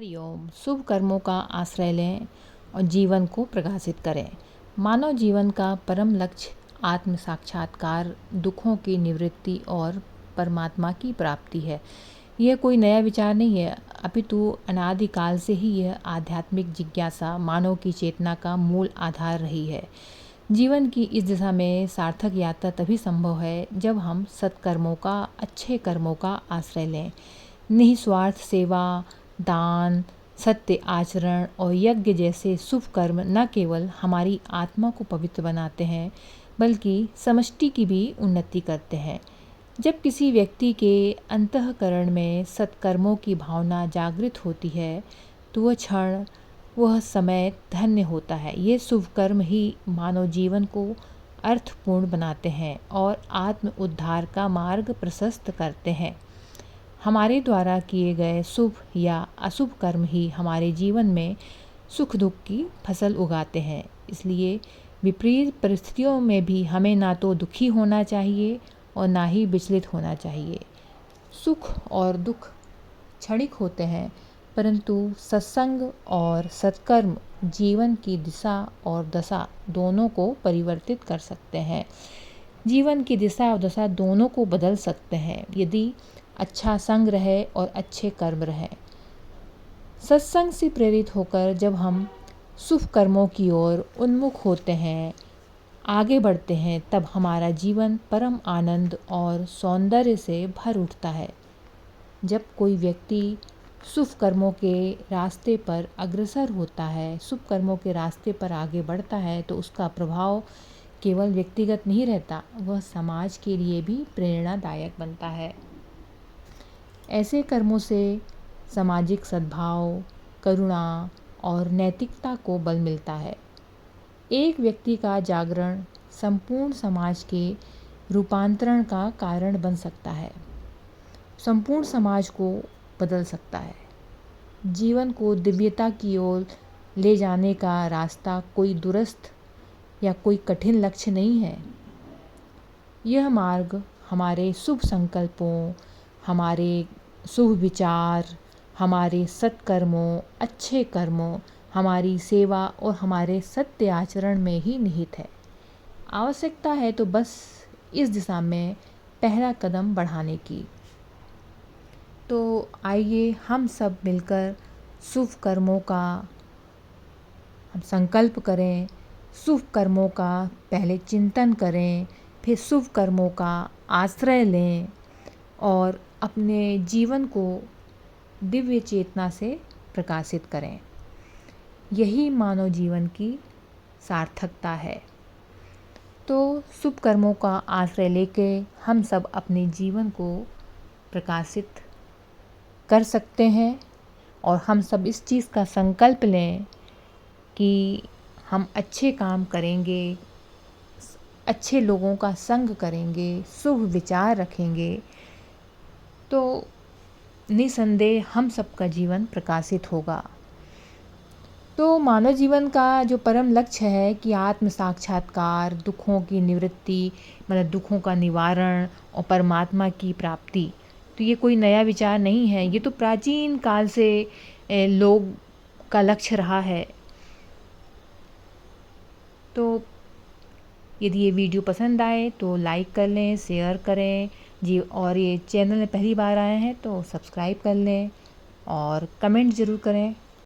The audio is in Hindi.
हरिओम। शुभ कर्मों का आश्रय लें और जीवन को प्रकाशित करें। मानव जीवन का परम लक्ष्य आत्म साक्षात्कार, दुखों की निवृत्ति और परमात्मा की प्राप्ति है। यह कोई नया विचार नहीं है, अपितु अनादिकाल से ही यह आध्यात्मिक जिज्ञासा मानव की चेतना का मूल आधार रही है। जीवन की इस दिशा में सार्थक यात्रा तभी संभव है जब हम सत्कर्मों का, अच्छे कर्मों का आश्रय लें। निस्वार्थ सेवा, दान, सत्य आचरण और यज्ञ जैसे शुभ कर्म न केवल हमारी आत्मा को पवित्र बनाते हैं बल्कि समष्टि की भी उन्नति करते हैं। जब किसी व्यक्ति के अंतःकरण में सत्कर्मों की भावना जागृत होती है तो वह क्षण, वह समय धन्य होता है। ये शुभ कर्म ही मानव जीवन को अर्थपूर्ण बनाते हैं और आत्म उद्धार का मार्ग प्रशस्त करते हैं। हमारे द्वारा किए गए शुभ या अशुभ कर्म ही हमारे जीवन में सुख दुख की फसल उगाते हैं। इसलिए विपरीत परिस्थितियों में भी हमें ना तो दुखी होना चाहिए और ना ही विचलित होना चाहिए। सुख और दुख क्षणिक होते हैं, परंतु सत्संग और सत्कर्म जीवन की दिशा और दशा दोनों को परिवर्तित कर सकते हैं। जीवन की दिशा और दशा दोनों को बदल सकते हैं यदि अच्छा संग रहे और अच्छे कर्म रहे। सत्संग से प्रेरित होकर जब हम शुभ कर्मों की ओर उन्मुख होते हैं, आगे बढ़ते हैं, तब हमारा जीवन परम आनंद और सौंदर्य से भर उठता है। जब कोई व्यक्ति शुभ कर्मों के रास्ते पर अग्रसर होता है, शुभ कर्मों के रास्ते पर आगे बढ़ता है, तो उसका प्रभाव केवल व्यक्तिगत नहीं रहता, वह समाज के लिए भी प्रेरणादायक बनता है। ऐसे कर्मों से सामाजिक सद्भाव, करुणा और नैतिकता को बल मिलता है। एक व्यक्ति का जागरण संपूर्ण समाज के रूपांतरण का कारण बन सकता है, संपूर्ण समाज को बदल सकता है। जीवन को दिव्यता की ओर ले जाने का रास्ता कोई दूरस्थ या कोई कठिन लक्ष्य नहीं है। यह मार्ग हमारे शुभ संकल्पों, हमारे शुभ विचार, हमारे सत्कर्मों, अच्छे कर्मों, हमारी सेवा और हमारे सत्य आचरण में ही निहित है। आवश्यकता है तो बस इस दिशा में पहला कदम बढ़ाने की। तो आइए हम सब मिलकर शुभ कर्मों का हम संकल्प करें, शुभ कर्मों का पहले चिंतन करें, फिर शुभ कर्मों का आश्रय लें और अपने जीवन को दिव्य चेतना से प्रकाशित करें। यही मानव जीवन की सार्थकता है। तो शुभ कर्मों का आश्रय लेके हम सब अपने जीवन को प्रकाशित कर सकते हैं और हम सब इस चीज़ का संकल्प लें कि हम अच्छे काम करेंगे, अच्छे लोगों का संग करेंगे, शुभ विचार रखेंगे, तो निसंदेह हम सबका जीवन प्रकाशित होगा। तो मानव जीवन का जो परम लक्ष्य है कि आत्म साक्षात्कार, दुखों की निवृत्ति, मतलब दुखों का निवारण और परमात्मा की प्राप्ति, तो ये कोई नया विचार नहीं है। ये तो प्राचीन काल से लोग का लक्ष्य रहा है। तो यदि ये वीडियो पसंद आए तो लाइक कर लें, शेयर करें जी, और ये चैनल में पहली बार आए हैं तो सब्सक्राइब कर लें और कमेंट ज़रूर करें।